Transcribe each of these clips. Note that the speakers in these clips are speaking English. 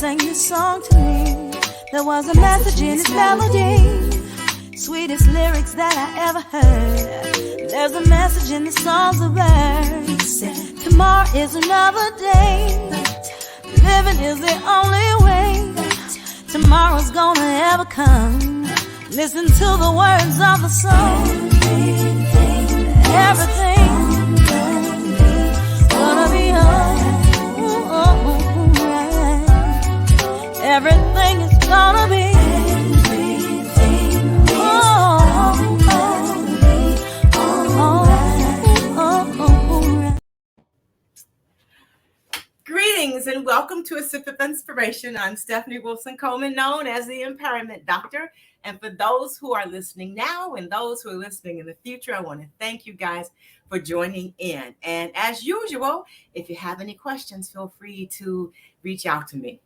sang this song to me. There was a message in its melody, sweetest lyrics that I ever heard. There's a message in the songs of birds. Tomorrow is another day. Living is the only way. Tomorrow's gonna ever come. Listen to the words of the song. Everything gonna be alright. Everything is gonna be. Greetings and welcome to A Sip of Inspiration. I'm Stephanie Wilson-Coleman, known as the Empowerment Doctor. And for those who are listening now and those who are listening in the future, I want to thank you guys for joining in. And as usual, if you have any questions, feel free to reach out to me.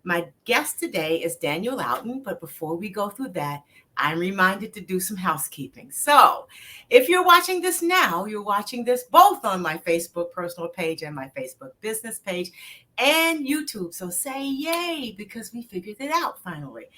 My guest today is Daniel Laudon, but before we go through that, I'm reminded to do some housekeeping. So if you're watching this now, you're watching this both on my Facebook personal page and my Facebook business page and YouTube. So say yay, because we figured it out finally.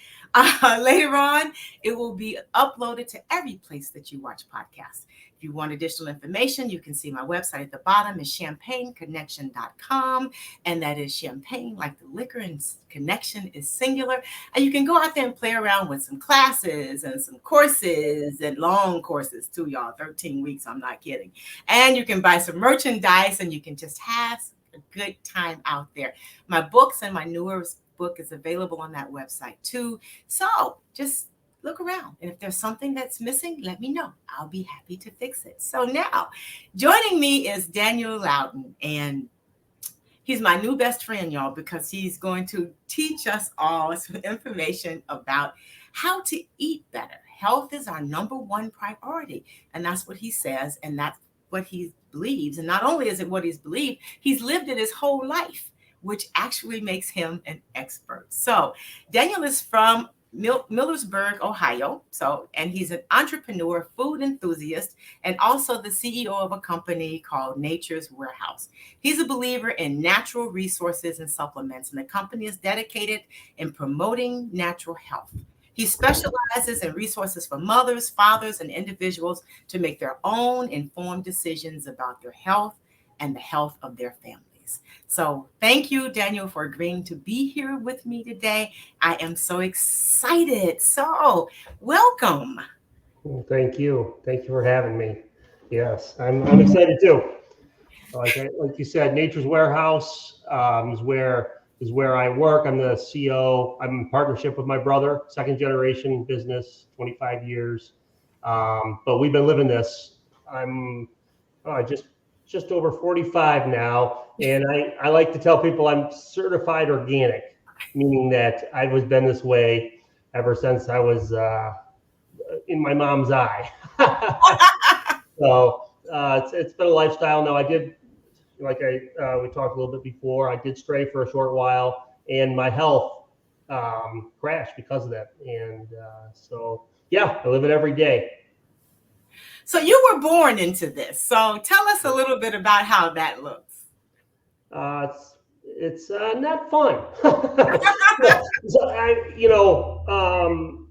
Later on, it will be uploaded to every place that you watch podcasts. If you want additional information, you can see my website at the bottom is champagneconnection.com. And that is champagne like the liquor, and connection is singular. And you can go out there and play around with some classes and some courses and long courses too, y'all. 13 weeks, I'm not kidding. And you can buy some merchandise and you can just have a good time out there. My books and my newest book is available on that website too. So just look around. And if there's something that's missing, let me know. I'll be happy to fix it. So now joining me is Daniel Laudon, and he's my new best friend, y'all, because he's going to teach us all some information about how to eat better. Health is our number one priority. And that's what he says. And that's what he believes. And not only is it what he's believed, he's lived it his whole life, which actually makes him an expert. So Daniel is from Millersburg, Ohio. And he's an entrepreneur, food enthusiast, and also the CEO of a company called Nature's Warehouse. He's a believer in natural resources and supplements, and the company is dedicated in promoting natural health. He specializes in resources for mothers, fathers, and individuals to make their own informed decisions about their health and the health of their families. So thank you, Daniel, for agreeing to be here with me today. I am so excited. So welcome. Well, thank you. Thank you for having me. Yes, I'm excited too. Like you said, Nature's Warehouse is where I work. I'm the CEO. I'm in partnership with my brother, second generation business, 25 years. But we've been living this. I'm just over 45 now. And I like to tell people I'm certified organic, meaning that I've been this way ever since I was in my mom's eye. So it's been a lifestyle. Now I did, we talked a little bit before, I did stray for a short while, and my health crashed because of that. And so, yeah, I live it every day. So you were born into this. So tell us a little bit about how that looks. It's not fun.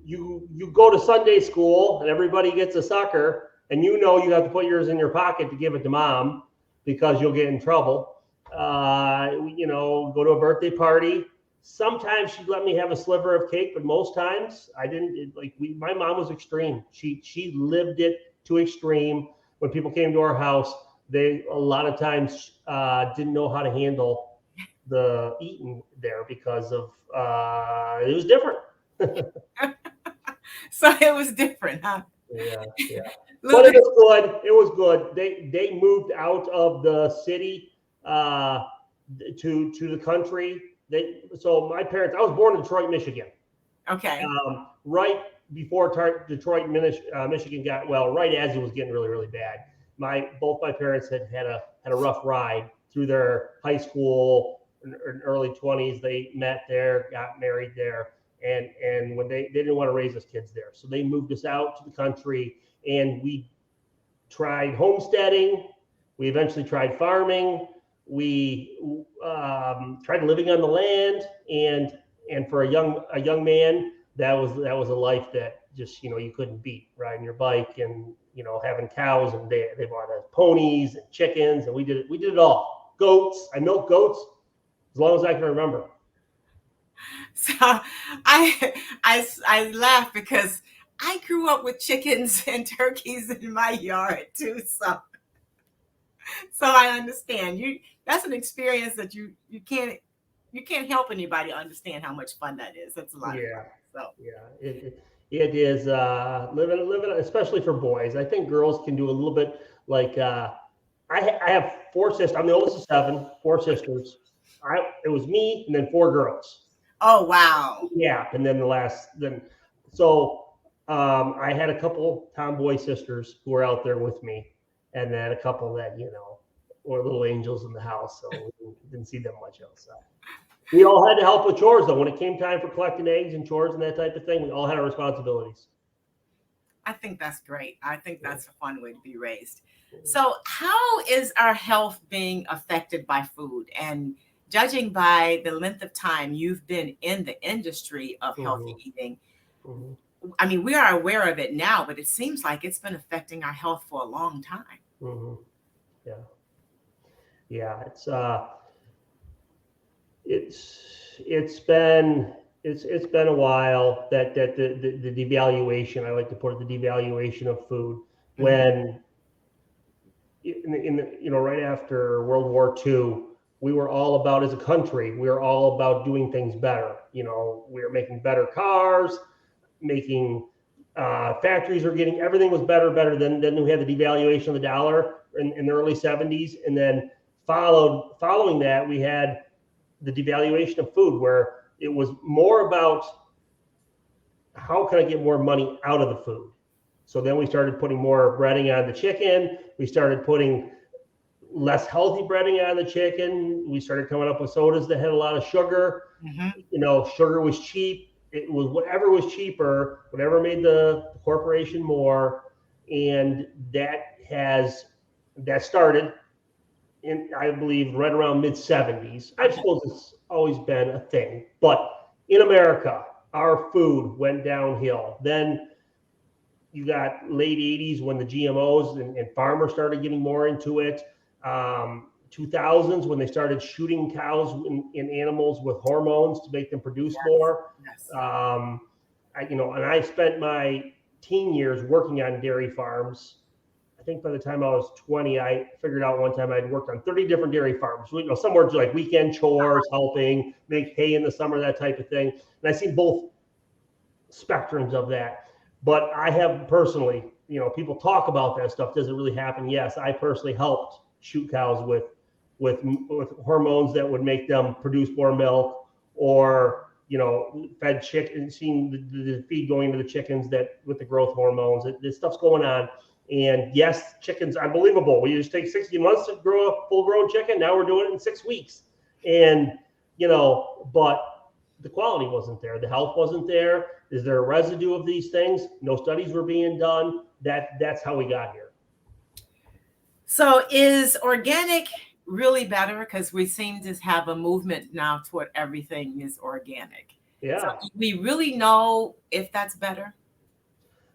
You go to Sunday school and everybody gets a sucker, and you have to put yours in your pocket to give it to mom because you'll get in trouble. Go to a birthday party. Sometimes she'd let me have a sliver of cake, but most times I didn't. My mom was extreme. She lived it to extreme. When people came to our house, they a lot of times didn't know how to handle the eating there because of it was different. So it was different, huh? Yeah. But it was good. It was good. They moved out of the city to the country. So my parents, I was born in Detroit, Michigan. Okay. Right before Detroit, Michigan got, right as it was getting really, really bad. Both my parents had a rough ride through their high school and early 20s. They met there, got married there, and when they didn't want to raise us kids there, so they moved us out to the country, and we tried homesteading. We eventually tried farming. We tried living on the land, and and for a young man, that was a life that just, you couldn't beat, riding your bike and, having cows, and they bought us ponies and chickens, and we did it all. Goats. I milked goats as long as I can remember. So I laugh because I grew up with chickens and turkeys in my yard too. So I understand you. That's an experience that you can't help anybody understand how much fun that is. That's a lot of fun. So Yeah, it is living, especially for boys. I think girls can do a little bit like I have 4 sisters. I'm the oldest of 7, 4 sisters. It was me and then 4 girls. Oh wow. Yeah, and then so I had a couple tomboy sisters who were out there with me, and then a couple that were little angels in the house, so we didn't see them much outside. We all had to help with chores, though. When it came time for collecting eggs and chores and that type of thing, we all had our responsibilities. I think that's great. I think that's a fun way to be raised. So how is our health being affected by food? And judging by the length of time you've been in the industry of healthy eating, I mean, we are aware of it now, but it seems like it's been affecting our health for a long time. Yeah, it's been a while that the devaluation, I like to put it, the devaluation of food, when right after World War II, we were all about, as a country, we were all about doing things better. We were making better cars, making factories were getting, everything was better. Then we had the devaluation of the dollar in the early 70s, and then following that, we had the devaluation of food, where it was more about how can I get more money out of the food. So then we started putting more breading on the chicken. We started putting less healthy breading on the chicken. We started coming up with sodas that had a lot of sugar. Sugar was cheap. It was whatever was cheaper, whatever made the corporation more. And that started in, I believe, right around mid-70s. I suppose it's always been a thing. But in America, our food went downhill. Then you got late 80s when the GMOs and farmers started getting more into it. 2000s when they started shooting cows in animals with hormones to make them produce more. And I spent my teen years working on dairy farms. I think by the time I was 20, I figured out one time I'd worked on 30 different dairy farms. Some were like weekend chores, helping make hay in the summer, that type of thing. And I see both spectrums of that. But I have personally, people talk about that stuff. Does it really happen? Yes, I personally helped shoot cows with hormones that would make them produce more milk, or fed chicken, seeing the feed going to the chickens that with the growth hormones. This stuff's going on. And yes, chickens, unbelievable. We used to take 60 months to grow a full-grown chicken. Now we're doing it in 6 weeks. And but the quality wasn't there. The health wasn't there. Is there a residue of these things? No studies were being done. That's how we got here. So is organic really better? Because we seem to have a movement now toward everything is organic. Yeah. So do we really know if that's better?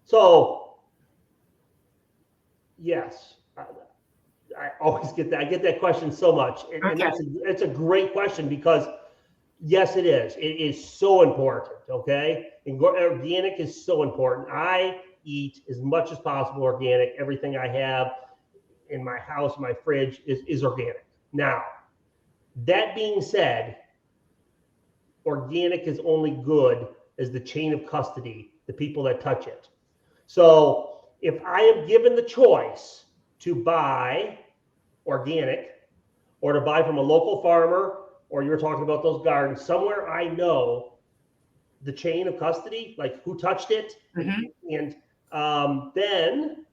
So, yes. I always get that. I get that question so much. And it's a great question, because yes, it is. It is so important, okay? And organic is so important. I eat as much as possible organic. Everything I have in my house, my fridge is organic. Now, that being said, organic is only good as the chain of custody, the people that touch it. So if I am given the choice to buy organic or to buy from a local farmer, or you're talking about those gardens, somewhere I know the chain of custody, like who touched it, and then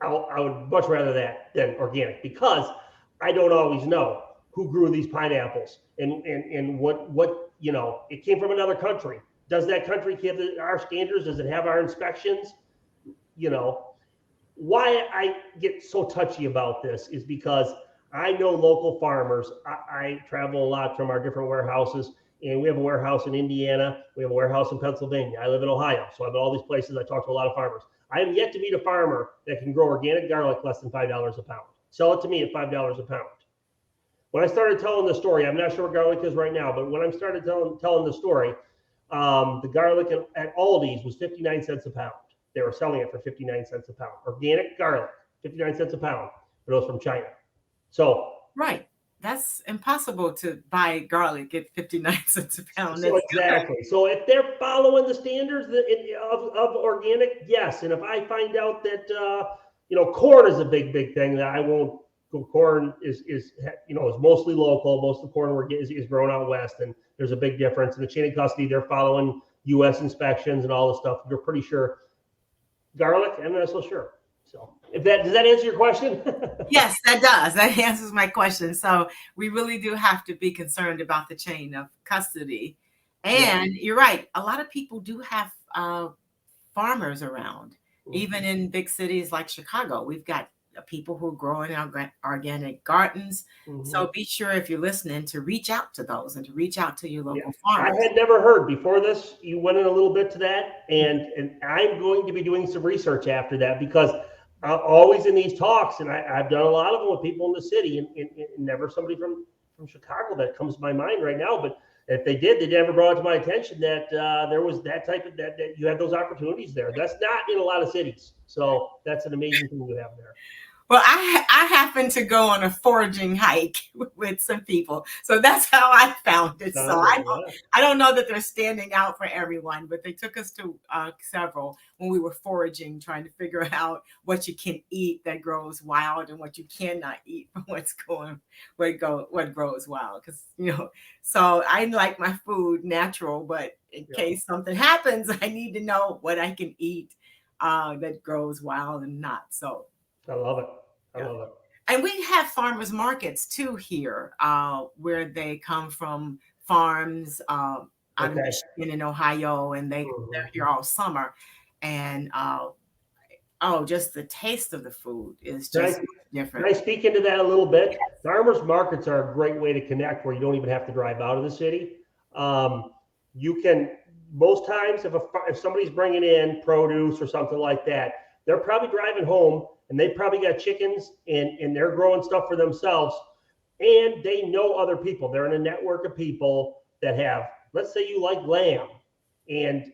I would much rather that than organic, because I don't always know who grew these pineapples and what it came from another country. Does that country have our standards? Does it have our inspections? Why I get so touchy about this is because I know local farmers. I travel a lot from our different warehouses, and we have a warehouse in Indiana. We have a warehouse in Pennsylvania. I live in Ohio, so I'm in all these places. I talk to a lot of farmers. I am yet to meet a farmer that can grow organic garlic less than $5 a pound. Sell it to me at $5 a pound. When I started telling the story, I'm not sure what garlic is right now, but when I started telling the story, the garlic at Aldi's was 59 cents a pound. They were selling it for 59 cents a pound. Organic garlic, 59 cents a pound, but it was from China. So right. That's impossible to buy garlic at 59 cents a pound. So exactly. So if they're following the standards of organic, yes. And if I find out that corn is a big thing, that I won't. Corn is mostly local. Most of the corn is grown out west, and there's a big difference. In the chain of custody, they're following U.S. inspections and all this stuff. They're pretty sure. Garlic, I'm not so sure. So does that answer your question? Yes, that does. That answers my question. So we really do have to be concerned about the chain of custody. And You're right. A lot of people do have farmers around, even in big cities like Chicago. We've got people who grow in organic gardens. So be sure, if you're listening, to reach out to those and to reach out to your local farmers. I had never heard before this. You went in a little bit to that, and I'm going to be doing some research after that, because I'm always in these talks, and I've done a lot of them with people in the city, and never somebody from Chicago that comes to my mind right now. But if they did, they never brought it to my attention that there was that type of that you have those opportunities there. That's not in a lot of cities. So that's an amazing thing you have there. Well, I happened to go on a foraging hike with some people, so that's how I found it. So I don't know that they're standing out for everyone, but they took us to several when we were foraging, trying to figure out what you can eat that grows wild and what you cannot eat from what grows wild. Because so I like my food natural, but in case something happens, I need to know what I can eat that grows wild and not. So. I love it. I love it. And we have farmers markets too here, where they come from farms out of Michigan and Ohio, and they're here all summer. And just the taste of the food is just different. Can I speak into that a little bit? Yes. Farmers markets are a great way to connect, where you don't even have to drive out of the city. You can, most times, if somebody's bringing in produce or something like that, they're probably driving home, and they probably got chickens, and they're growing stuff for themselves, and they know other people. They're in a network of people that have, let's say you like lamb, and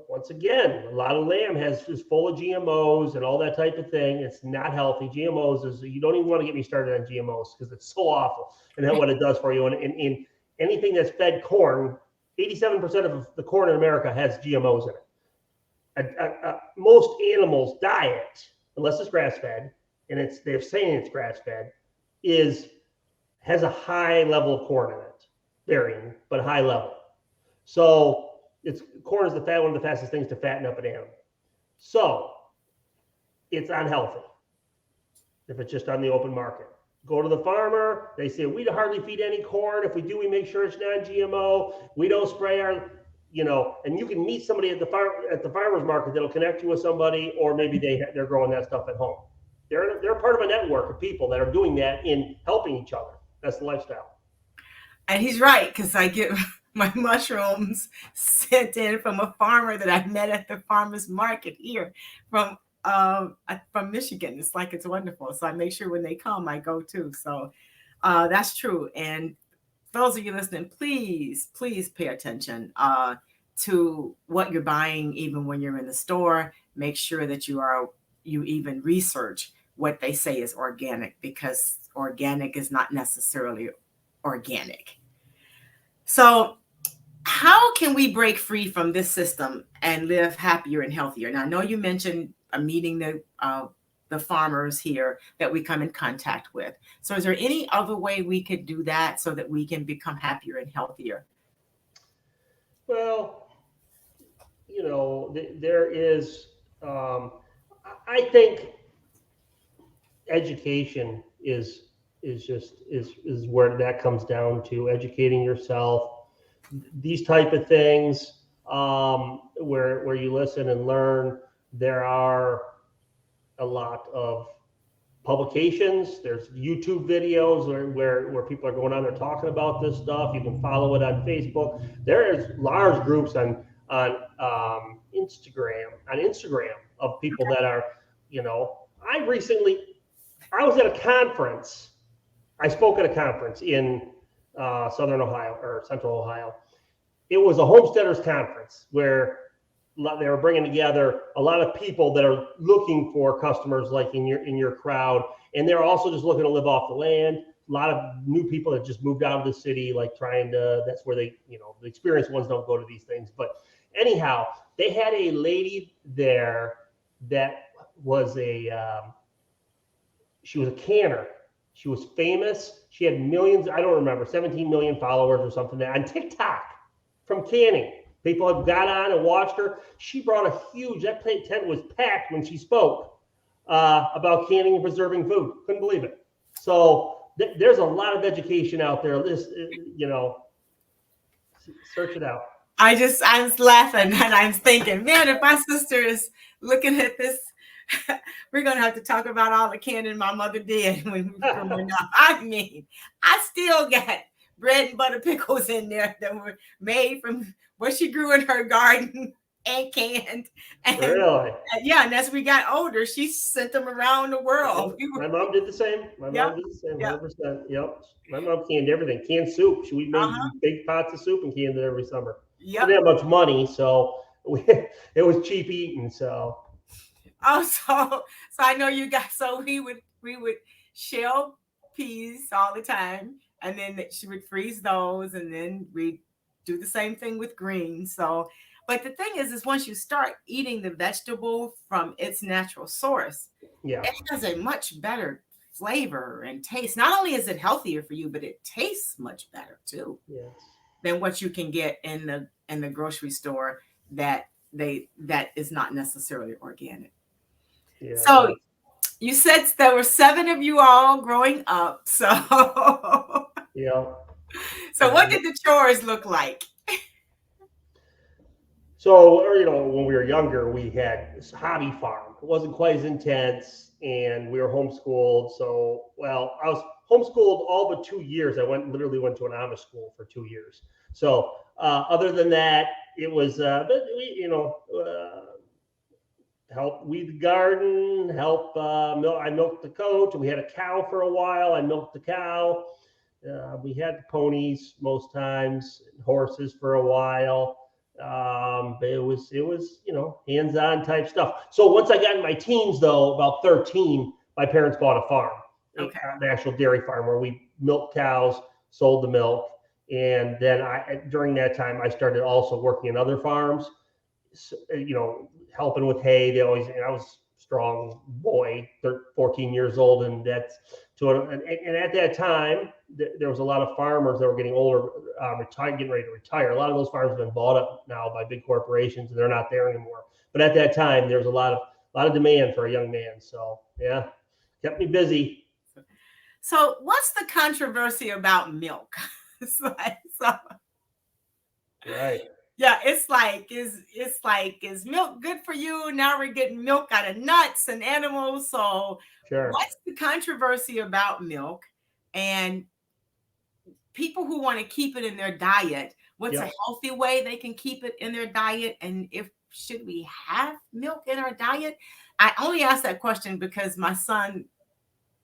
once again, a lot of lamb is full of GMOs and all that type of thing. It's not healthy. GMOs you don't even want to get me started on GMOs, because it's so awful, and then what it does for you. And anything that's fed corn, 87% of the corn in America has GMOs in it. Most animals' diet, unless it's grass-fed, and they're saying it's grass-fed, has a high level of corn in it, varying, but high level. So corn is one of the fastest things to fatten up an animal. So it's unhealthy if it's just on the open market. Go to the farmer, they say, we hardly feed any corn. If we do, we make sure it's non-GMO. We don't spray our, and you can meet somebody at the farmer's market that'll connect you with somebody, or maybe they're growing that stuff at home. They're part of a network of people that are doing that in helping each other. That's the lifestyle. And he's right, because I get my mushrooms sent in from a farmer that I met at the farmer's market here from Michigan. It's wonderful. So I make sure when they come, I go too. So that's true. And those of you listening, please pay attention to what you're buying, even when you're in the store. Make sure that you even research what they say is organic, because organic is not necessarily organic. So how can we break free from this system and live happier and healthier? Now, I know you mentioned meeting the farmers here that we come in contact with. So is there any other way we could do that so that we can become happier and healthier? Well, there is, I think education is where that comes down to, educating yourself. These type of things, where you listen and learn. There are a lot of publications. There's YouTube videos where people are going on there talking about this stuff. You can follow it on Facebook. There's large groups on Instagram of people that are, I was at a conference. I spoke at a conference in Southern Ohio or Central Ohio. It was a homesteaders conference where they were bringing together a lot of people that are looking for customers like in your crowd, and they're also just looking to live off the land. A lot of new people that just moved out of the city, like that's where they, the experienced ones don't go to these things. But anyhow, they had a lady there that was she was a canner. She was famous. She had millions, I don't remember, 17 million followers or something on TikTok from canning. People have got on and watched her. She brought that tent was packed when she spoke about canning and preserving food. Couldn't believe it. So there's a lot of education out there. Search it out. I was laughing and I'm thinking, man, if my sister is looking at this, we're going to have to talk about all the canning my mother did when we were growing up. I mean, I still got bread and butter pickles in there that were made from what she grew in her garden and canned. And, really? Yeah, and as we got older, she sent them around the world. My mom did the same. Mom did the same, 100%. Yep. My mom canned everything. Canned soup. We made big pots of soup and canned it every summer. Yep. Didn't have much money, so it was cheap eating. So. Oh, so I know you guys. So we would shell peas all the time, and then she would freeze those, and then we do the same thing with greens. So, but the thing is once you start eating the vegetable from its natural source, it has a much better flavor and taste. Not only is it healthier for you, but it tastes much better too. Yes. Than what you can get in the grocery store that is not necessarily organic. Yeah. So you said there were 7 of you all growing up. So yeah. So what did the chores look like? So, when we were younger, we had this hobby farm. It wasn't quite as intense, and we were homeschooled. So, I was homeschooled all but 2 years. I literally went to an Amish school for 2 years. So, other than that, it was, help weed the garden, help I milked the goat. We had a cow for a while. I milked the cow. We had ponies most times, horses for a while. It was hands-on type stuff. So once I got in my teens, though, about 13, my parents bought a farm, an actual dairy farm where we milked cows, sold the milk, and then during that time I started also working in other farms. Helping with hay. I was a strong boy, 14 years old, and and at that time there was a lot of farmers that were getting older, getting ready to retire. A lot of those farms have been bought up now by big corporations, and they're not there anymore. But at that time, there was a lot of demand for a young man. So yeah, kept me busy. So what's the controversy about milk? Right. Yeah, it's like, is milk good for you? Now we're getting milk out of nuts and animals. So What's the controversy about milk? And people who want to keep it in their diet, what's a healthy way they can keep it in their diet? And should we have milk in our diet? I only ask that question because my son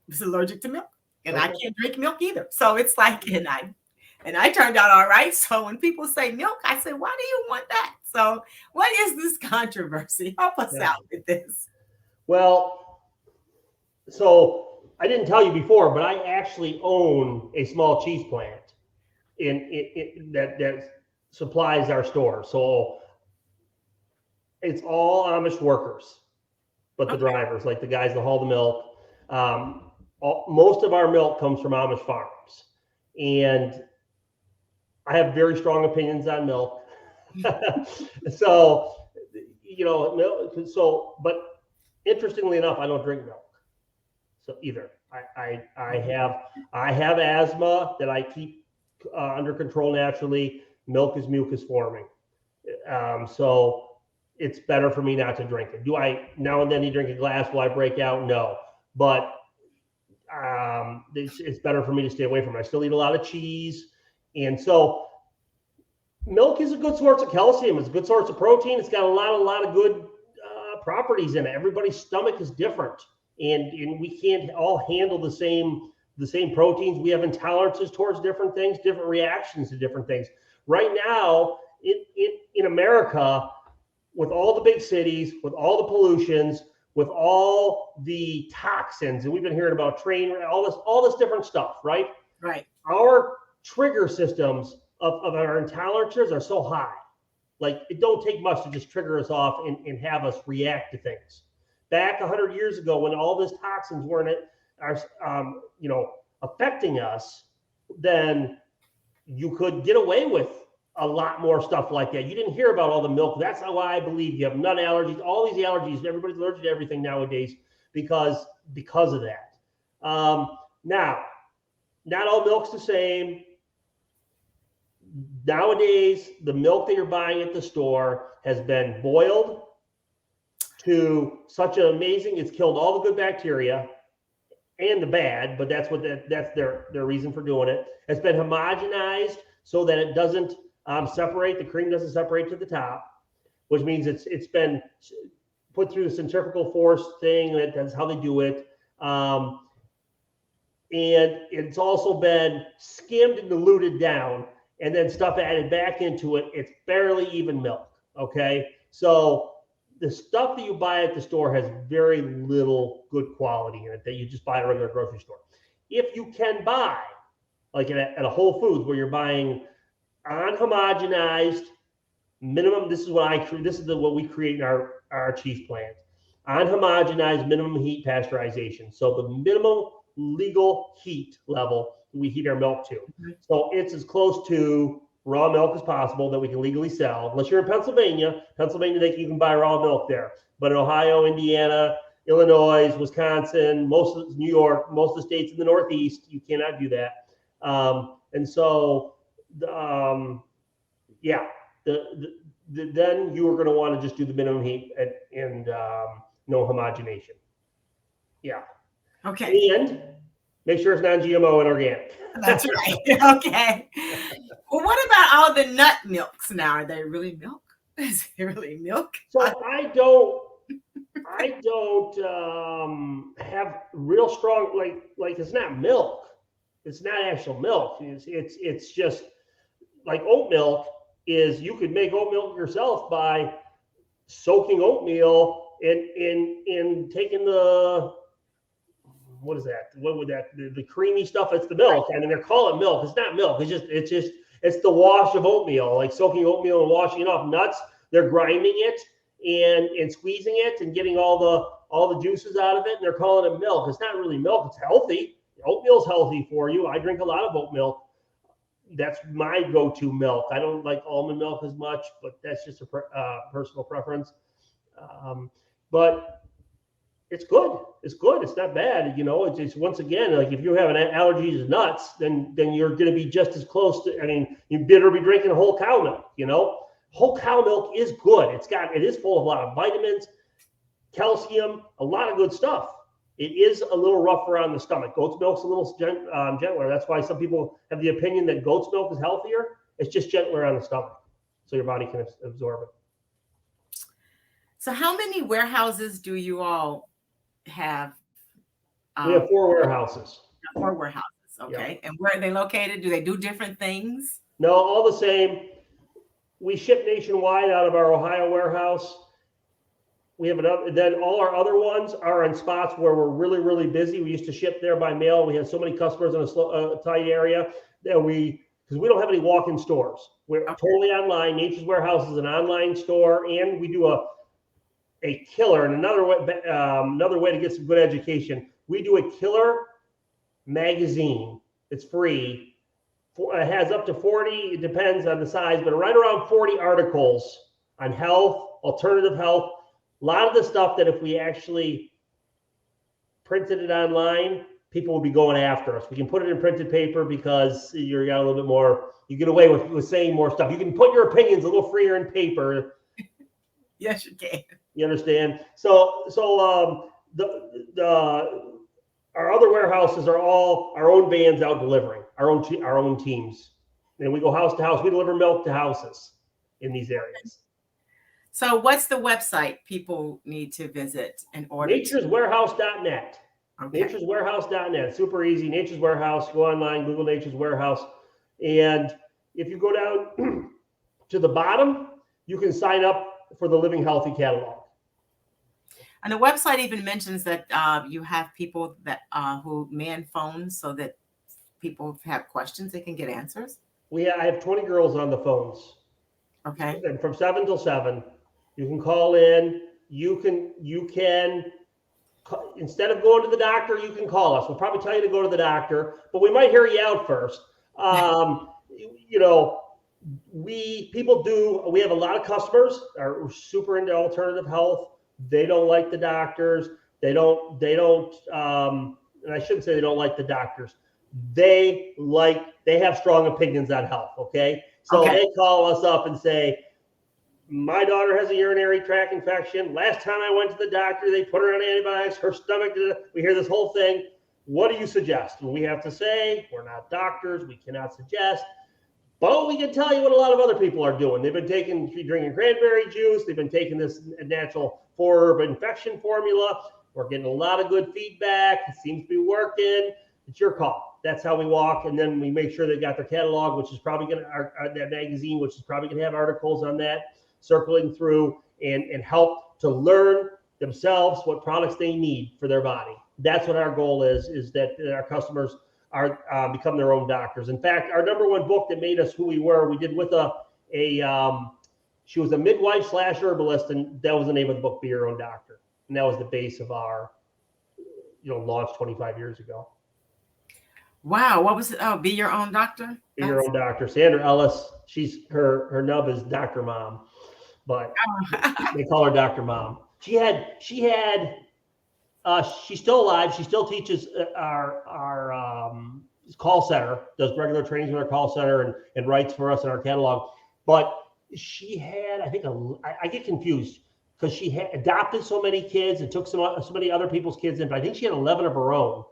is allergic to milk, and I can't drink milk either. So it's like, and I turned out all right. So when people say milk, I say, why do you want that? So what is this controversy? Help us out with this. Well, so I didn't tell you before, but I actually own a small cheese plant that supplies our store. So it's all Amish workers, but the drivers, like the guys that haul the milk. Most of our milk comes from Amish farms, and I have very strong opinions on milk. So, milk. But interestingly enough, I don't drink milk. So either I have asthma that I keep under control naturally. Milk is mucus forming, so it's better for me not to drink it. Do I now and then you drink a glass? Will I break out? No, but it's better for me to stay away from it. I still eat a lot of cheese. And so milk is a good source of calcium. It's a good source of protein. It's got a lot of good properties in it. Everybody's stomach is different, and we can't all handle the same proteins. We have intolerances towards different things, different reactions to different things. Right now, in America, with all the big cities, with all the pollutions, with all the toxins, and we've been hearing about all this different stuff, right? Right. Our trigger systems of our intolerances are so high. Like, it don't take much to just trigger us off and have us react to things. Back 100 years ago, when all these toxins weren't affecting us, then you could get away with a lot more stuff like that. You didn't hear about all the milk. That's why I believe you have nut allergies, all these allergies. Everybody's allergic to everything nowadays because of that. Now, not all milk's the same. Nowadays, the milk that you're buying at the store has been boiled to such an amazing, it's killed all the good bacteria and the bad, but that's their reason for doing it. It's been homogenized so that it doesn't separate, the cream doesn't separate to the top, which means it's been put through the centrifugal force thing. That's how they do it. And it's also been skimmed and diluted down, and then stuff added back into it. It's barely even milk. Okay. So the stuff that you buy at the store has very little good quality in it that you just buy at a regular grocery store. If you can buy, like at a Whole Foods, where you're buying unhomogenized minimum, this is what we create in our cheese plant. Unhomogenized minimum heat pasteurization. So the minimum legal heat level we heat our milk to. Mm-hmm. So it's as close to raw milk as possible that we can legally sell. Unless you're in Pennsylvania, you can buy raw milk there. But in Ohio, Indiana, Illinois, Wisconsin, New York, most of the states in the Northeast, you cannot do that. Then you are going to want to just do the minimum heat and no homogenation. Yeah. Okay. And make sure it's non-GMO and organic. That's right. Okay. Well, what about all the nut milks now? Are they really milk? Is it really milk? So I don't have real strong, like it's not milk. It's not actual milk. It's just like oat milk is, you could make oat milk yourself by soaking oatmeal and taking the, what is that? What would that, the creamy stuff? It's the milk. And then they're calling it milk. It's not milk. It's the wash of oatmeal, like soaking oatmeal and washing it off. Nuts, they're grinding it and squeezing it and getting all the juices out of it. And they're calling it milk. It's not really milk. It's healthy. Oatmeal's healthy for you. I drink a lot of oat milk. That's my go-to milk. I don't like almond milk as much, but that's just a personal preference. But it's good. It's good. It's not bad. It's once again, like if you have an allergy to nuts, then you're going to be just as close to, you better be drinking whole cow milk, Whole cow milk is good. It is full of a lot of vitamins, calcium, a lot of good stuff. It is a little rougher on the stomach. Goat's milk's a little gentler. That's why some people have the opinion that goat's milk is healthier. It's just gentler on the stomach, so your body can absorb it. So how many warehouses do you all have? We have 4 warehouses. 4 warehouses. Okay. Yeah. And where are they located? Do they do different things? No, all the same. We ship nationwide out of our Ohio warehouse. We have then all our other ones are in spots where we're really, really busy. We used to ship there by mail. We had so many customers in a tight area that because we don't have any walk-in stores. We're totally online. Nature's Warehouse is an online store, and we do a killer. And another way to get some good education, we do a killer magazine. It's free. It has up to 40, it depends on the size, but right around 40 articles on health, alternative health. A lot of the stuff that if we actually printed it online, people would be going after us. We can put it in printed paper because you got a little bit more, you get away with saying more stuff. You can put your opinions a little freer in paper. Yes, you can. You understand? So Our other warehouses are all our own vans out delivering, our own teams. And we go house to house. We deliver milk to houses in these areas. So what's the website people need to visit in order natureswarehouse.net. Okay. natureswarehouse.net. Super easy. Nature's Warehouse. Go online, Google Nature's Warehouse. And if you go down to the bottom, you can sign up for the Living Healthy catalog. And the website even mentions that you have people that who man phones so that people have questions, they can get answers. I have 20 girls on the phones. Okay. And from 7 till 7, you can call in. You can instead of going to the doctor, you can call us. We'll probably tell you to go to the doctor, but we might hear you out first. We have a lot of customers are super into alternative health. They don't like the doctors. And I shouldn't say they don't like the doctors. They have strong opinions on health. Okay. So They call us up and say, my daughter has a urinary tract infection. Last time I went to the doctor, they put her on antibiotics. Her stomach, we hear this whole thing. What do you suggest? And we have to say, we're not doctors. We cannot suggest. But we can tell you what a lot of other people are doing. They've been drinking cranberry juice. They've been taking this natural 4-herb infection formula. We're getting a lot of good feedback. It seems to be working. It's your call. That's how we walk. And then we make sure they got their catalog, which is probably going to, that magazine, which is probably going to have articles on that circling through and help to learn themselves what products they need for their body. That's what our goal is that our customers are become their own doctors. In fact, our number one book that made us who we were, we did with she was a midwife / herbalist, and that was the name of the book, Be Your Own Doctor. And that was the base of our, launch 25 years ago. Wow. What was it? Oh, Be Your Own Doctor? Be Your Own Doctor. Sandra Ellis, her nub is Dr. Mom, but they call her Dr. Mom. She's still alive. She still teaches our call center, does regular trainings with our call center and writes for us in our catalog. But she had, I think, I get confused because she had adopted so many kids and took so many other people's kids in. But I think she had 11 of her own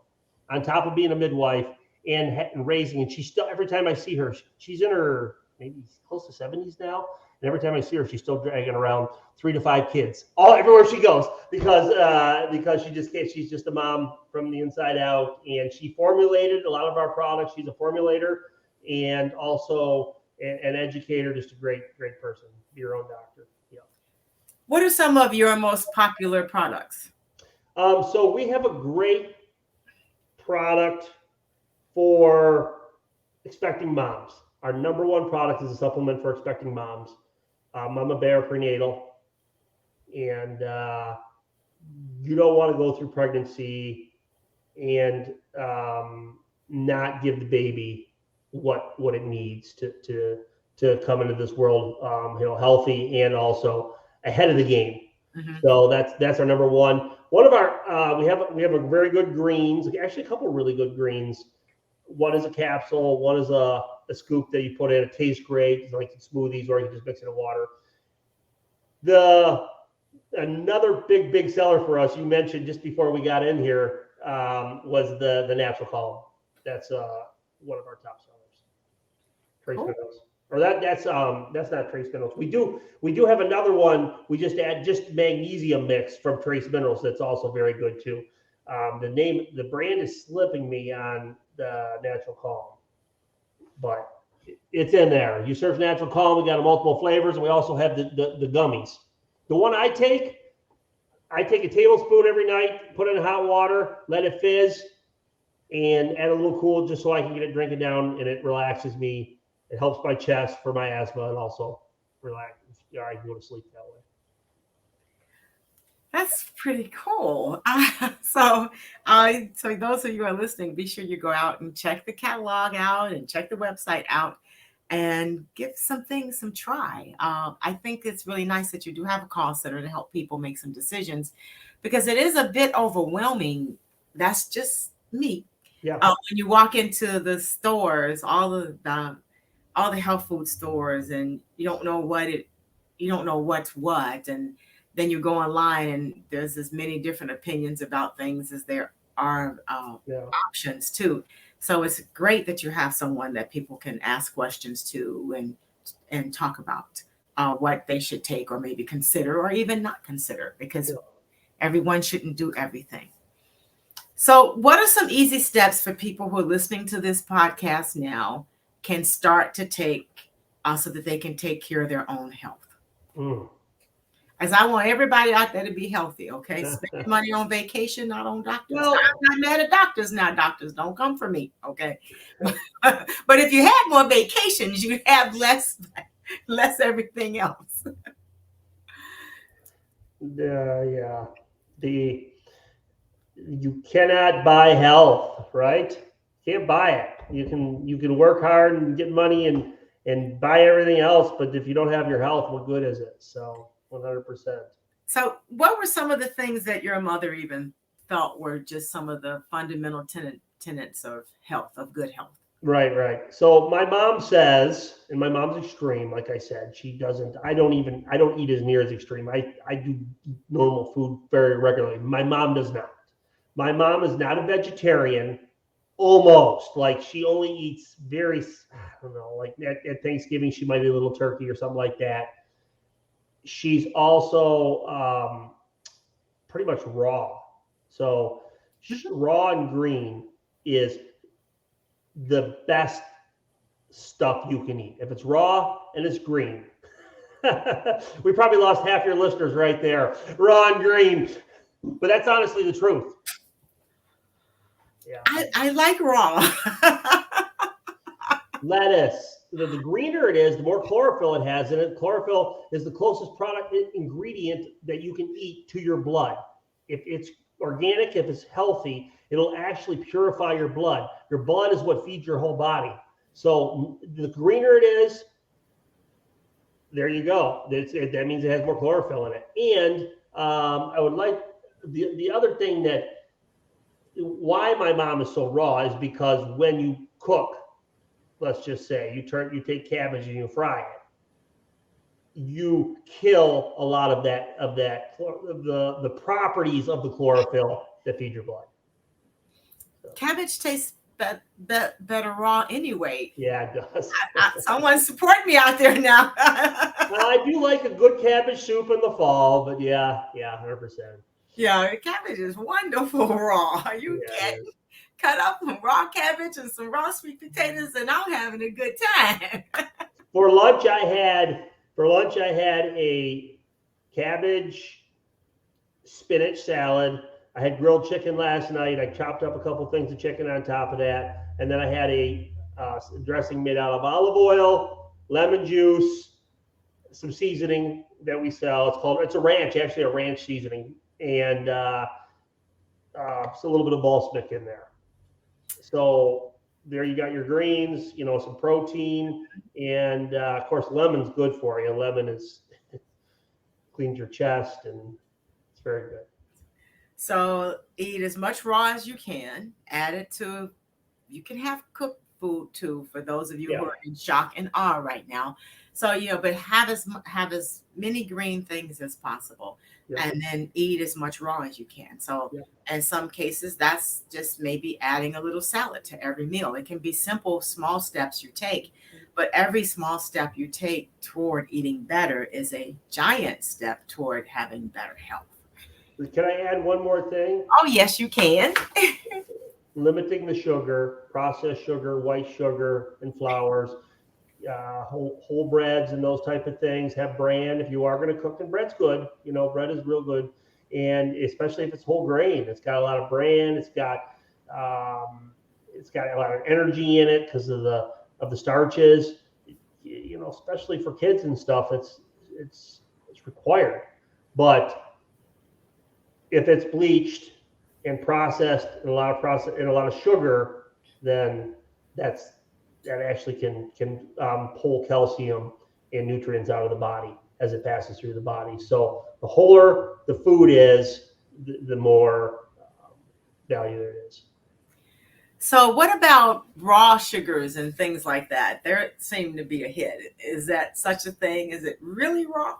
on top of being a midwife and raising. And she's still, every time I see her, she's in her maybe close to 70s now. And every time I see her, she's still dragging around 3 to 5 kids everywhere she goes because she's just a mom from the inside out. And she formulated a lot of our products. She's a formulator and also an educator, just a great person. Be Your Own Doctor. Yeah. What are some of your most popular products? So we have a great product for expecting moms. Our number one product is a supplement for expecting moms. Mama Bear Prenatal. And you don't want to go through pregnancy and not give the baby what it needs to come into this world, healthy and also ahead of the game. Mm-hmm. So that's our number one. One of our we have a very good greens, actually a couple of really good greens. One is a capsule, one is a scoop that you put in. It tastes great. It's like smoothies, or you can just mix it in water. Another big seller for us, you mentioned just before we got in here, was the Natural Column. That's one of our top sellers. Trace minerals. Or that's not trace minerals. We do have another one. We just add magnesium mix from Trace Minerals. That's also very good too. The brand is slipping me on the Natural Calm, but it's in there. You search Natural Calm. We got multiple flavors, and we also have the gummies. The one I take a tablespoon every night, put it in hot water, let it fizz, and add a little cool just so I can get it drinking down, and it relaxes me. It helps my chest for my asthma and also relax. I can go to sleep that way. That's pretty cool. So those of you who are listening, be sure you go out and check the catalog out and check the website out and give some things some try. I think it's really nice that you do have a call center to help people make some decisions, because it is a bit overwhelming. That's just me. Yeah. When you walk into the stores, all the health food stores, and you don't know what's what, and then you go online and there's as many different opinions about things as there options too. So it's great that you have someone that people can ask questions to and talk about what they should take or maybe consider or even not consider, because everyone shouldn't do everything. So what are some easy steps for people who are listening to this podcast now can start to take so that they can take care of their own health? As I want everybody out there to be healthy, okay? Spend your money on vacation, not on doctors. Well, I'm not mad at doctors now. Doctors, don't come for me, okay? But if you had more vacations, you'd have less everything else. You cannot buy health, right? Can't buy it. You can work hard and get money and buy everything else, but if you don't have your health, what good is it? So 100%. So what were some of the things that your mother even felt were just some of the fundamental tenets of health, of good health? Right. So my mom says, and my mom's extreme, like I said, she doesn't, I don't eat as near as extreme. I do normal food very regularly. My mom does not. My mom is not a vegetarian, almost. Like she only eats very, I don't know, like at Thanksgiving, she might eat a little turkey or something like that. She's also pretty much raw. So raw and green is the best stuff you can eat. If it's raw and it's green. We probably lost half your listeners right there. Raw and green. But that's honestly the truth. Yeah. I like raw. Lettuce. The greener it is, the more chlorophyll it has in it. Chlorophyll is the closest ingredient that you can eat to your blood. If it's organic, if it's healthy, it'll actually purify your blood. Your blood is what feeds your whole body. So the greener it is, there you go. That means it has more chlorophyll in it. And I would like the other thing that why my mom is so raw is because when you cook, let's just say you take cabbage and you fry it, you kill a lot of the properties of the chlorophyll that feed your blood. So. Cabbage tastes better raw anyway. Yeah, it does. Someone support me out there now. I do like a good cabbage soup in the fall, but yeah, 100%. Yeah, cabbage is wonderful raw. You can cut up some raw cabbage and some raw sweet potatoes, and I'm having a good time. For lunch, I had a cabbage spinach salad. I had grilled chicken last night. I chopped up a couple things of chicken on top of that, and then I had a dressing made out of olive oil, lemon juice, some seasoning that we sell. It's a ranch seasoning, and just a little bit of balsamic in there. So there you got your greens, some protein, and of course lemon's good for you. Lemon cleans your chest, and it's very good. So eat as much raw as you can. You can have cooked food too, for those of you who are in shock and awe right now. So, but have as many green things as possible, and then eat as much raw as you can. So in some cases, that's just maybe adding a little salad to every meal. It can be simple, small steps you take, but every small step you take toward eating better is a giant step toward having better health. Can I add one more thing? Oh, yes, you can. Limiting the sugar, processed sugar, white sugar, and flours, whole breads and those type of things. Have bran if you are going to cook, and bread's good. Bread is real good, and especially if it's whole grain, it's got a lot of bran. It's got a lot of energy in it because of the starches. Especially for kids and stuff, it's required. But if it's bleached and processed and a lot of sugar, then that actually can pull calcium and nutrients out of the body as it passes through the body. So the wholer the food is, the more value there is. So what about raw sugars and things like that? There seem to be a hit. Is that such a thing? Is it really raw?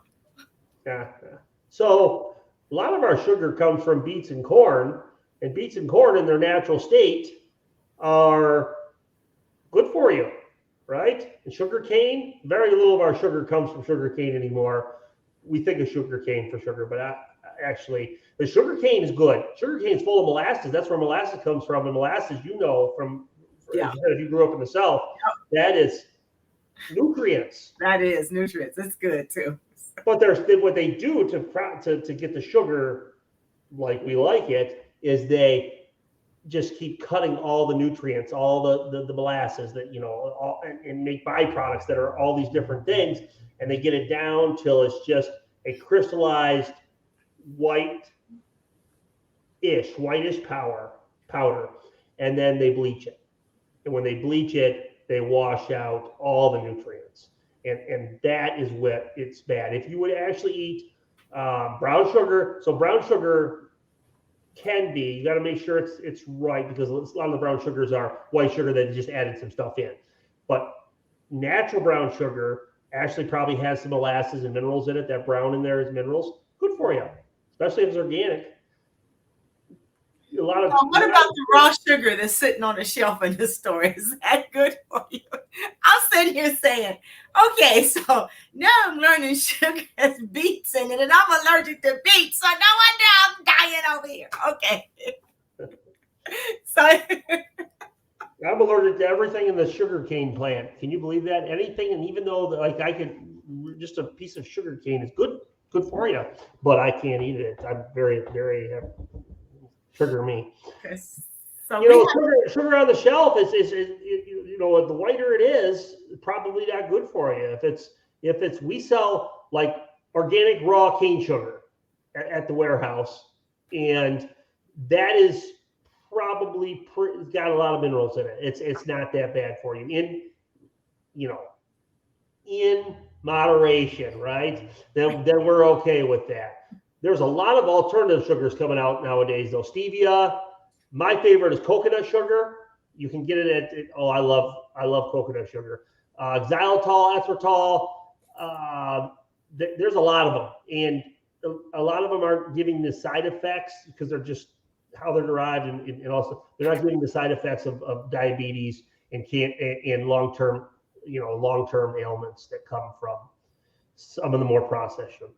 Yeah. So a lot of our sugar comes from beets and corn, And beets and corn in their natural state are good for you, right? And sugar cane, very little of our sugar comes from sugar cane anymore. We think of sugar cane for sugar, but actually, the sugar cane is good. Sugar cane is full of molasses. That's where molasses comes from. And molasses, from if you grew up in the South, that is nutrients. That is nutrients. It's good too. But what they do to get the sugar like we like it is they just keep cutting all the nutrients, all the molasses that and make byproducts that are all these different things, and they get it down till it's just a crystallized whitish powder, and then they bleach it. And when they bleach it, they wash out all the nutrients, and that is what it's bad. If you would actually eat brown sugar, so brown sugar can be, you got to make sure it's right, because a lot of the brown sugars are white sugar that just added some stuff in. But natural brown sugar actually probably has some molasses and minerals in it. That brown in there is minerals. Good for you, especially if it's organic. What about the raw sugar that's sitting on the shelf in the store? Is that good for you? I'm sitting here saying, okay, so now I'm learning sugar has beets in it, and I'm allergic to beets, so no wonder I'm dying over here. Okay. So I'm allergic to everything in the sugar cane plant. Can you believe that? Anything, and even though I could, just a piece of sugar cane is good for you, but I can't eat it. I'm very, very trigger me. So sugar on the shelf is the whiter it is, probably not good for you. If it's we sell like organic raw cane sugar at the warehouse, and that is probably got a lot of minerals in it. It's not that bad for you in moderation, right? Then we're okay with that. There's a lot of alternative sugars coming out nowadays, though. Stevia. My favorite is coconut sugar. You can get it at I love coconut sugar. Xylitol, erythritol. There's a lot of them, and a lot of them aren't giving the side effects because they're just how they're derived, and also they're not giving the side effects of diabetes and long-term ailments that come from some of the more processed sugars.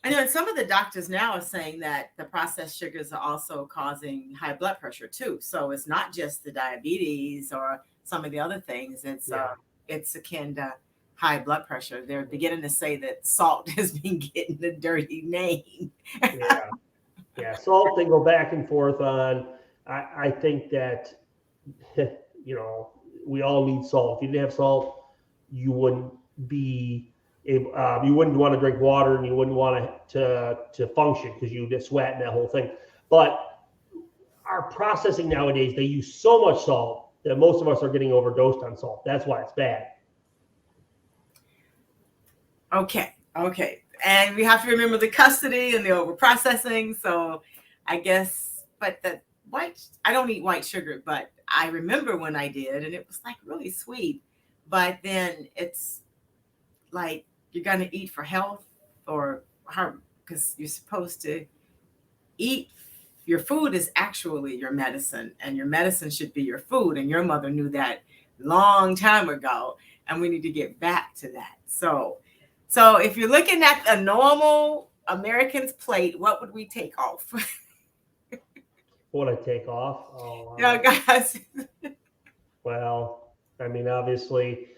I know some of the doctors now are saying that the processed sugars are also causing high blood pressure too. So it's not just the diabetes or some of the other things. It's akin to high blood pressure. They're beginning to say that salt has been getting a dirty name. Yeah. Salt they go back and forth on. I think that we all need salt. If you didn't have salt, you wouldn't want to drink water, and you wouldn't want to function because you get sweat and that whole thing. But our processing nowadays, they use so much salt that most of us are getting overdosed on salt. That's why it's bad. Okay. And we have to remember the custody and the overprocessing. So I guess, but the I don't eat white sugar, but I remember when I did, and it was like really sweet. But then it's like, you're going to eat for health or how, because you're supposed to eat. Your food is actually your medicine, and your medicine should be your food. And your mother knew that long time ago, and we need to get back to that. So if you're looking at a normal American's plate, what would we take off? What would I take off? Guys. Well, I mean, obviously,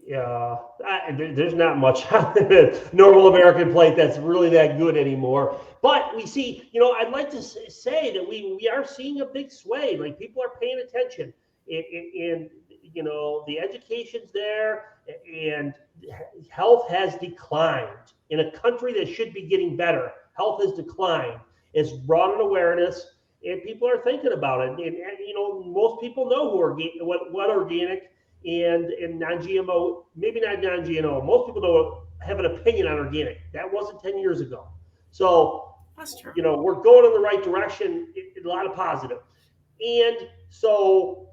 there's not much on the normal American plate that's really that good anymore. But we see, I'd like to say that we are seeing a big sway. Like, people are paying attention, and the education's there, and health has declined in a country that should be getting better. Health has declined. It's brought an awareness, and people are thinking about it. And most people know what organic and non-GMO, maybe not non-GMO. Most people have an opinion on organic. That wasn't 10 years ago. So that's true. We're going in the right direction. A lot of positive. And so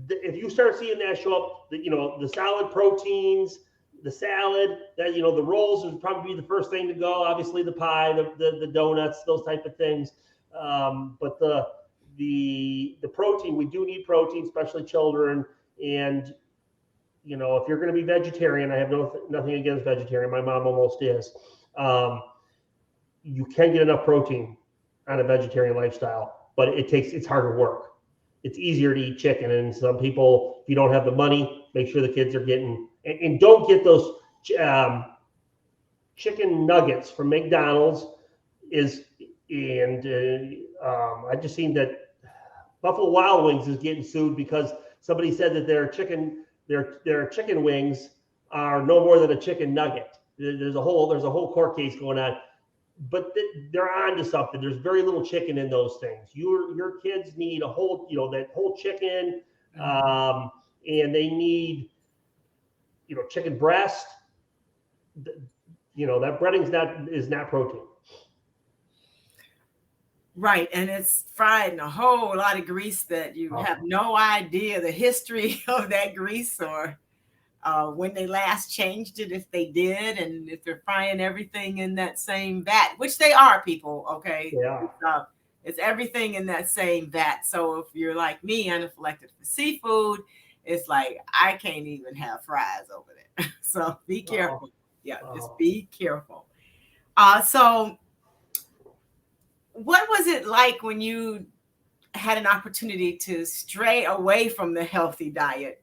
if you start seeing that show up, the solid proteins, the salad, that the rolls would probably be the first thing to go. Obviously, the pie, the donuts, those type of things. But the protein, we do need protein, especially children. And if you're going to be vegetarian, I have nothing against vegetarian. My mom almost is. You can get enough protein on a vegetarian lifestyle, but it's harder work. It's easier to eat chicken, and some people, if you don't have the money, make sure the kids are getting, and don't get those chicken nuggets from McDonald's. I just seen that Buffalo Wild Wings is getting sued because somebody said that their chicken wings are no more than a chicken nugget. There's a whole court case going on, but they're on to something. There's very little chicken in those things. Your kids need a whole, that whole chicken, and they need, chicken breast. That breading is not protein. Right. And it's fried in a whole lot of grease that you have no idea the history of that grease, or when they last changed it, if they did, and if they're frying everything in that same vat, which they are, people. Okay. Yeah. It's everything in that same vat. So if you're like me, unaffected for seafood, it's like, I can't even have fries over there. So be careful. Yeah. Just be careful. So what was it like when you had an opportunity to stray away from the healthy diet?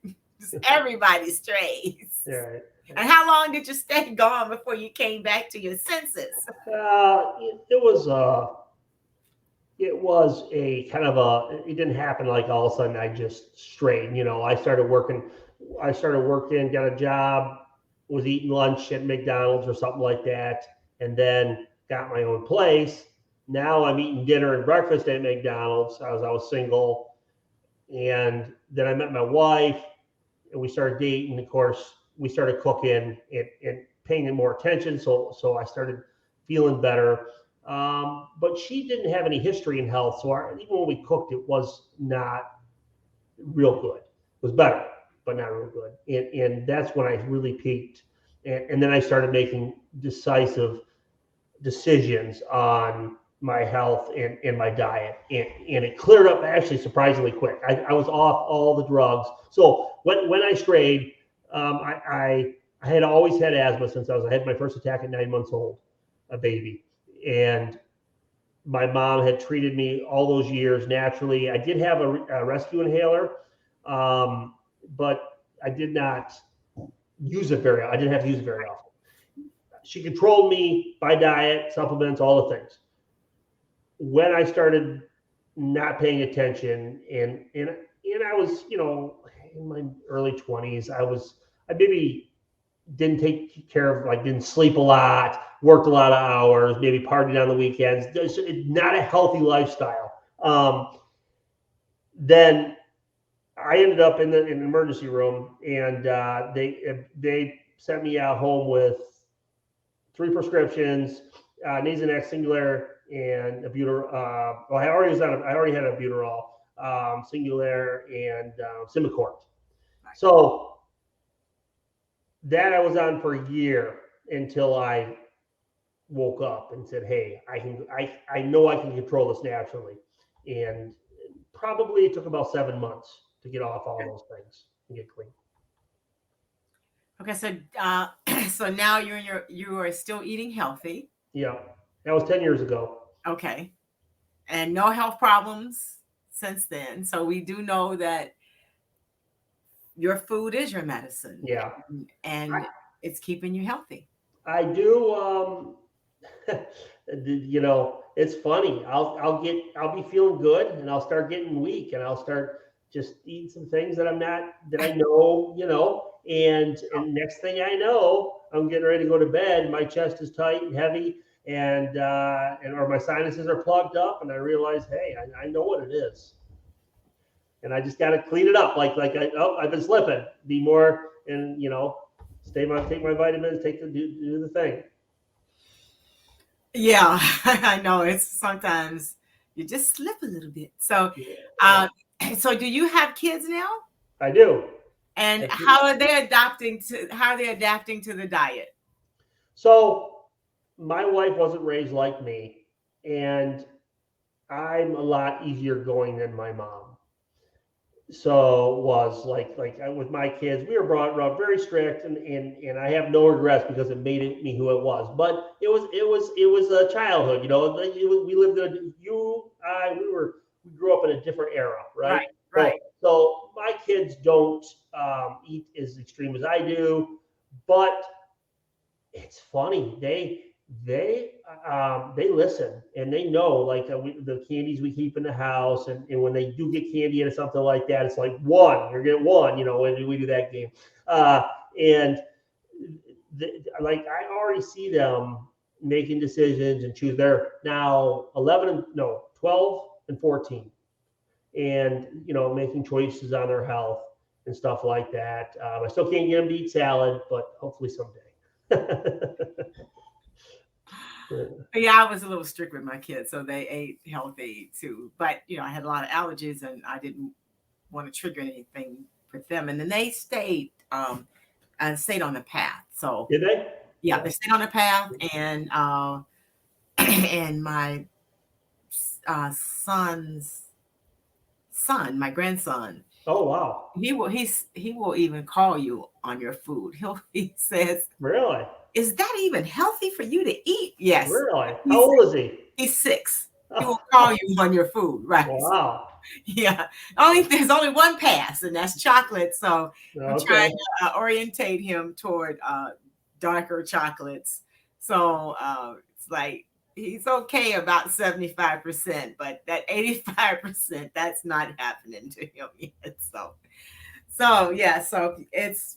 Everybody strays. Yeah. And how long did you stay gone before you came back to your senses? It was a kind of it didn't happen like all of a sudden I just strayed. I started working, got a job, was eating lunch at McDonald's or something like that, and then got my own place. Now I'm eating dinner and breakfast at McDonald's as I was single. And then I met my wife and we started dating. Of course, we started cooking and paying more attention. So I started feeling better. But she didn't have any history in health. So even when we cooked, it was not real good. It was better, but not real good. And that's when I really peaked. And then I started making decisive decisions on my health and my diet, and it cleared up actually surprisingly quick. I was off all the drugs. So when I strayed, I had always had asthma since I had my first attack at 9 months old, a baby, and my mom had treated me all those years naturally. I did have a rescue inhaler, but I did not use it very. I didn't have to use it very often. She controlled me by diet, supplements, all the things. When I started not paying attention, and I was, in my early 20s, I maybe didn't take care of, didn't sleep a lot, worked a lot of hours, maybe partied on the weekends. It's not a healthy lifestyle. Then I ended up in an emergency room, and they sent me out home with 3 prescriptions, Nasonex, Singulair, and albuterol. I already had albuterol, Singulair, and Symbicort. So that I was on for a year until I woke up and said, "Hey, I know I can control this naturally." And probably it took about 7 months to get off all those things and get clean. Okay, so so now you are still eating healthy. Yeah, that was 10 years ago. Okay, and no health problems since then. So we do know that your food is your medicine. Yeah, and it's keeping you healthy. I do. It's funny. I'll be feeling good, and I'll start getting weak, and I'll start just eating some things that I know. And next thing I know, I'm getting ready to go to bed. My chest is tight and heavy, or my sinuses are plugged up, and I realize, hey, I know what it is, and I just got to clean it up. I've been slipping. Be more, and take my vitamins, do the thing. Yeah, I know. It's sometimes you just slip a little bit. So, so do you have kids now? I do. And how are they adapting to the diet? So my wife wasn't raised like me, and I'm a lot easier going than my mom. So was with my kids, we were brought up very strict, and I have no regrets because it made me who it was. But it was a childhood, we lived in we grew up in a different era, right? Right, right. So my kids don't eat as extreme as I do, but it's funny. They listen, and they know, the candies we keep in the house, and when they do get candy and something like that, it's like one, you're getting one, when we do that game. And I already see them making decisions and choose. They're now 12 and 14, and making choices on their health and stuff like that. I still can't get them to eat salad, but hopefully someday. Yeah, I was a little strict with my kids, so they ate healthy too. But I had a lot of allergies, and I didn't want to trigger anything with them. And then they stayed and stayed on the path. So Did they? yeah, they stayed on the path, and and my son's son, my grandson. Oh wow! He will even call you on your food. He says, Really? "Is that even healthy for you to eat?" Yes. Really? How old is he? He's 6. He will call you on your food, right? Wow. Yeah. There's only one pass, and that's chocolate. So I'm trying to orientate him toward darker chocolates. So it's like he's okay about 75%, but that 85%, that's not happening to him yet. So yeah, so it's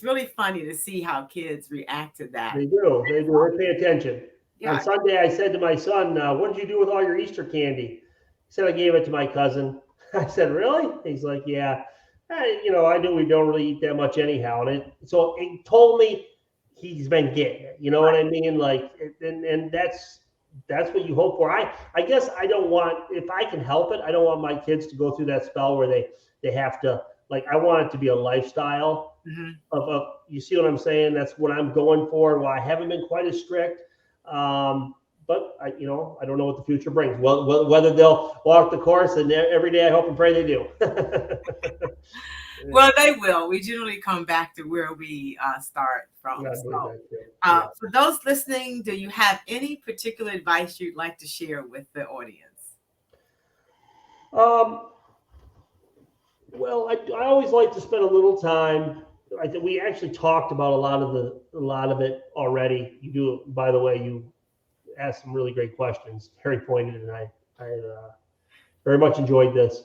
really funny to see how kids react to that. They do. They pay attention. Yeah. On Sunday, I said to my son, "What did you do with all your Easter candy?" He said, "I gave it to my cousin." I said, "Really?" He's like, "Yeah. I knew we don't really eat that much anyhow." And so it told me he's been getting it. You know what I mean? And that's what you hope for. I guess I don't want, if I can help it, I don't want my kids to go through that spell where they have to, I want it to be a lifestyle of you see what I'm saying? That's what I'm going for. Well, I haven't been quite as strict. But I don't know what the future brings. Well, whether they'll walk the course, and every day I hope and pray they do. Well, they will. We generally come back to where we start from. For those listening, do you have any particular advice you'd like to share with the audience? Well, I always like to spend a little time. I think we actually talked about a lot of it already. You do, by the way, you asked some really great questions, very pointed, and I very much enjoyed this.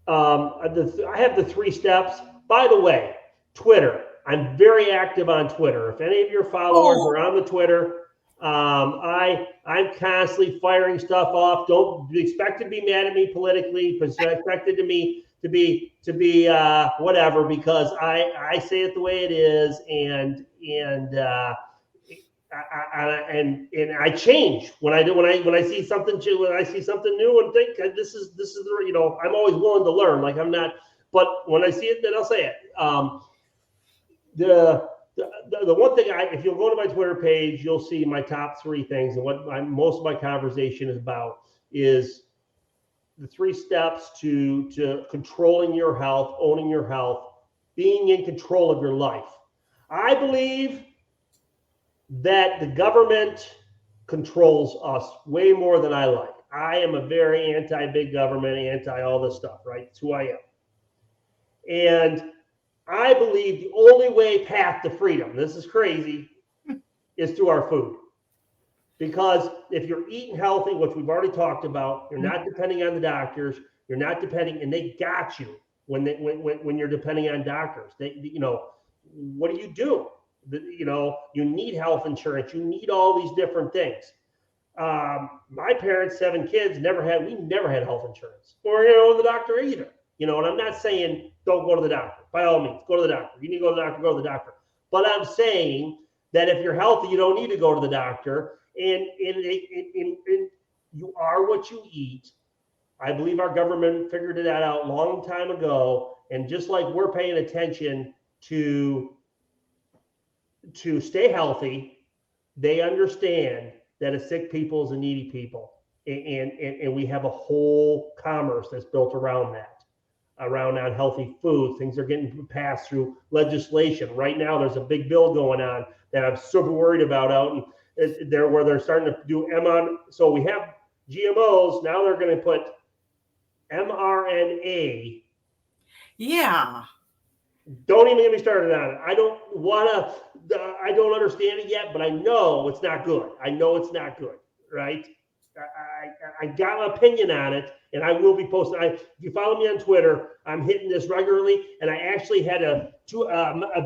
I have the 3 steps. By the way, Twitter. I'm very active on Twitter. If any of your followers are on the Twitter, I'm constantly firing stuff off. Don't expect to be mad at me politically, but expect it to be whatever, because I say it the way it is, and I change when I see something new and think this is I'm always willing to learn. I'm not, but when I see it, then I'll say it. The one thing, if you'll go to my Twitter page, you'll see my top 3 things, and what most of my conversation is about is the 3 steps to controlling your health, owning your health, being in control of your life. I believe that the government controls us way more than I like. I am a very anti-big government, anti all this stuff, right? It's who I am. And I believe the only path to freedom, this is crazy, is through our food. Because if you're eating healthy, which we've already talked about, you're not depending on the doctors, you're not depending, and they got you when you're depending on doctors. What do you do? You need health insurance. You need all these different things. My parents, 7 kids, we never had health insurance or, the doctor either. And I'm not saying don't go to the doctor. By all means, go to the doctor. You need to go to the doctor, go to the doctor. But I'm saying that if you're healthy, you don't need to go to the doctor. And you are what you eat. I believe our government figured that out a long time ago. And just like we're paying attention to stay healthy, they understand that a sick people is a needy people. and we have a whole commerce that's built around that, around unhealthy foods. Things are getting passed through legislation. Right now, there's a big bill going on that I'm super worried about out there, where they're starting to do so we have GMOs. Now they're going to put mRNA. Yeah. Don't even get me started on it. I don't understand it yet, but I know it's not good. I know it's not good, right? I got an opinion on it, and I will be posting. If you follow me on Twitter, I'm hitting this regularly, and I actually had a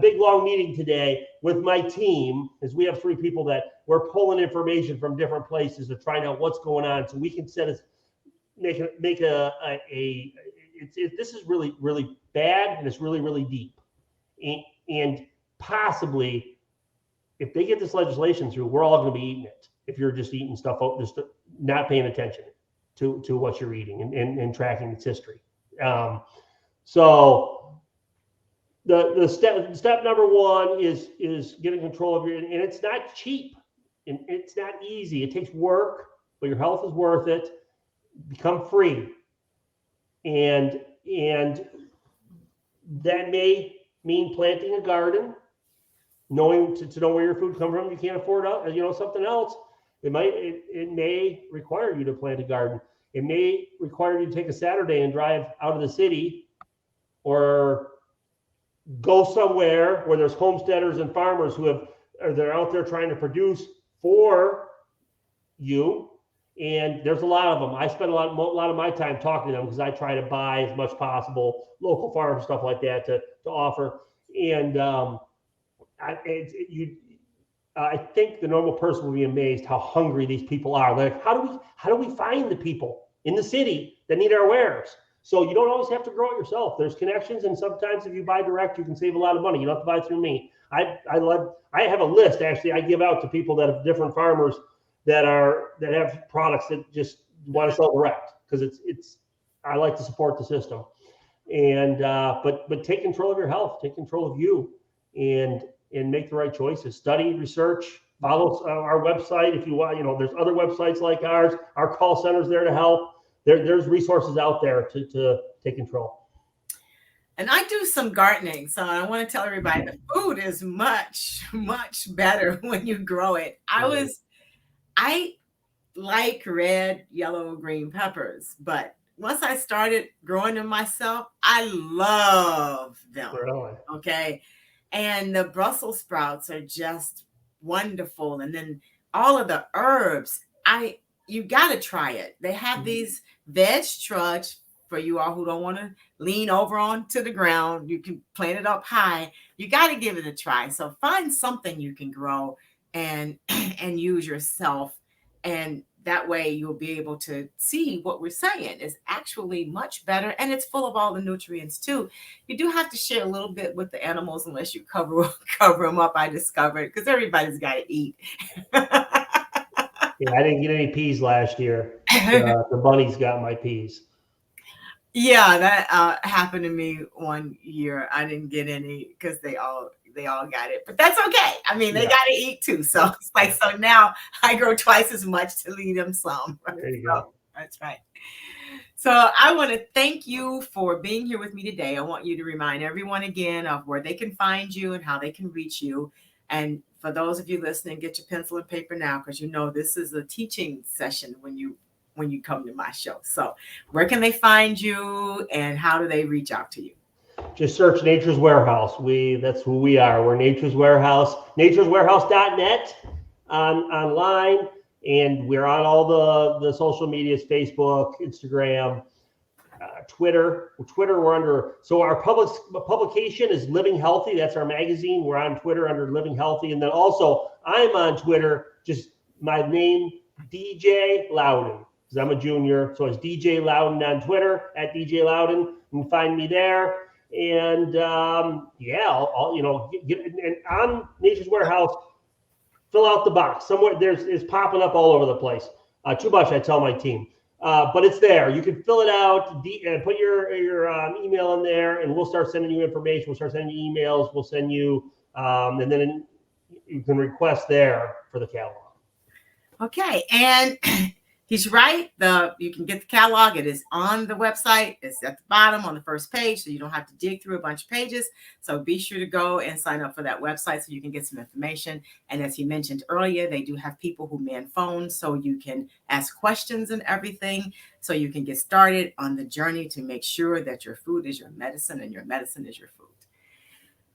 big long meeting today with my team, as we have 3 people that we're pulling information from different places to find out what's going on, so we can this is really, really bad, and it's really, really deep, and possibly if they get this legislation through, we're all going to be eating it. If you're just eating stuff, just not paying attention to what you're eating and tracking its history. So the step number 1 is getting control of and it's not cheap and it's not easy. It takes work, but your health is worth it. Become free, and that may mean planting a garden, knowing to know where your food comes from. You can't afford something else. It may require you to plant a garden. It may require you to take a Saturday and drive out of the city, or go somewhere where there's homesteaders and farmers they're out there trying to produce for you. And there's a lot of them. I spend a lot of my time talking to them because I try to buy as much possible local farms, stuff like that to offer. And I think the normal person will be amazed how hungry these people are. Like, how do we find the people in the city that need our wares? So you don't always have to grow it yourself. There's connections, and sometimes if you buy direct, you can save a lot of money. You don't have to buy it through me. I have a list actually I give out to people that have different farmers that have products that just want to sell direct, because I like to support the system. And but take control of your health, take control of you, and make the right choices. Study, research, follow our website if you want. There's other websites like ours. Our call center's there to help. There's resources out there to take control. And I do some gardening, so I want to tell everybody the food is much, much better when you grow it. I like red, yellow, green peppers, but once I started growing them myself, I love them. Really? Okay. And the Brussels sprouts are just wonderful. And then all of the herbs, you got to try it. They have these veg trucks for you all who don't want to lean over onto the ground. You can plant it up high. You got to give it a try. So find something you can grow and use yourself. And that way you'll be able to see what we're saying is actually much better. And it's full of all the nutrients too. You do have to share a little bit with the animals unless you cover them up, I discovered, because everybody's got to eat. Yeah, I didn't get any peas last year. The bunnies got my peas. Yeah, that happened to me one year. I didn't get any because they all got it, but that's okay. I mean, they got to eat too. So it's like, so now I grow twice as much to leave them some. There you go. That's right. So I want to thank you for being here with me today. I want you to remind everyone again of where they can find you and how they can reach you. And for those of you listening, get your pencil and paper now, because this is a teaching session when you come to my show. So where can they find you and how do they reach out to you? Just search Nature's Warehouse. That's who we are. We're Nature's Warehouse, natureswarehouse.net online. And we're on all the social medias, Facebook, Instagram, Twitter. We're under, so our publication is Living Healthy. That's our magazine. We're on Twitter under Living Healthy. And then also I'm on Twitter, just my name, DJ Laudon, because I'm a junior. So it's DJ Laudon on Twitter, at DJ Laudon. You can find me there. And and on Nature's Warehouse, fill out the box. Somewhere it's popping up all over the place. Too much, I tell my team. But it's there. You can fill it out and put your email in there, and we'll start sending you information. We'll start sending you emails. We'll send you, and then you can request there for the catalog. Okay. And he's right. You can get the catalog. It is on the website. It's at the bottom on the first page, so you don't have to dig through a bunch of pages. So be sure to go and sign up for that website so you can get some information. And as he mentioned earlier, they do have people who man phones, so you can ask questions and everything, so you can get started on the journey to make sure that your food is your medicine and your medicine is your food.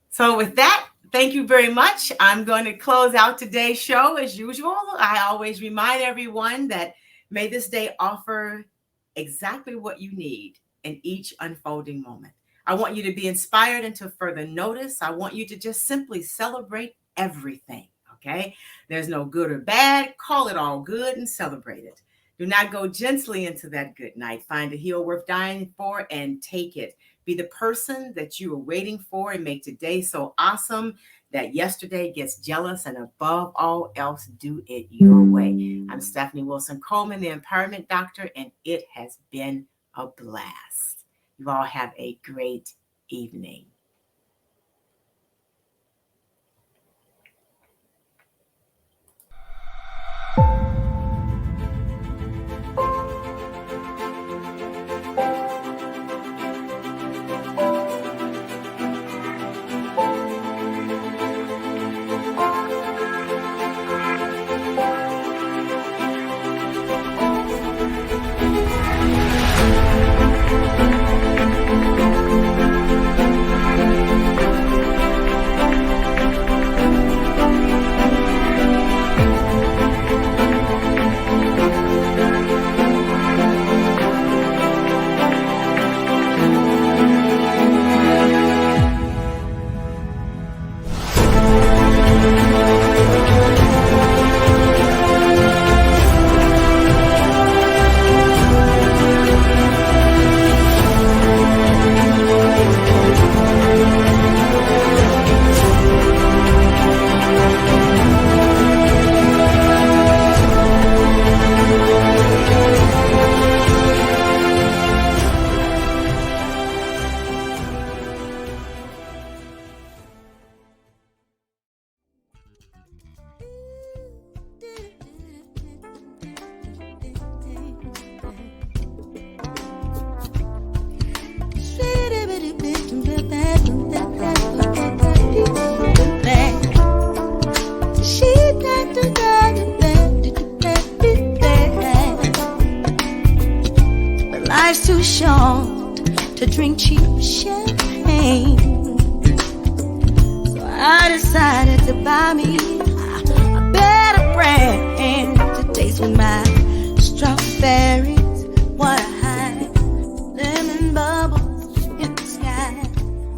So with that, thank you very much. I'm going to close out today's show as usual. I always remind everyone that may this day offer exactly what you need in each unfolding moment. I want you to be inspired and to further notice. I want you to just simply celebrate everything, okay? There's no good or bad. Call it all good and celebrate it. Do not go gently into that good night. Find a heel worth dying for and take it. Be the person that you are waiting for and make today so awesome that yesterday gets jealous, and above all else, do it your way. I'm Stephanie Wilson-Coleman, the Empowerment Doctor, and it has been a blast. You all have a great evening. Life's too short to drink cheap champagne, so I decided to buy me a better brand to taste with my strawberries. What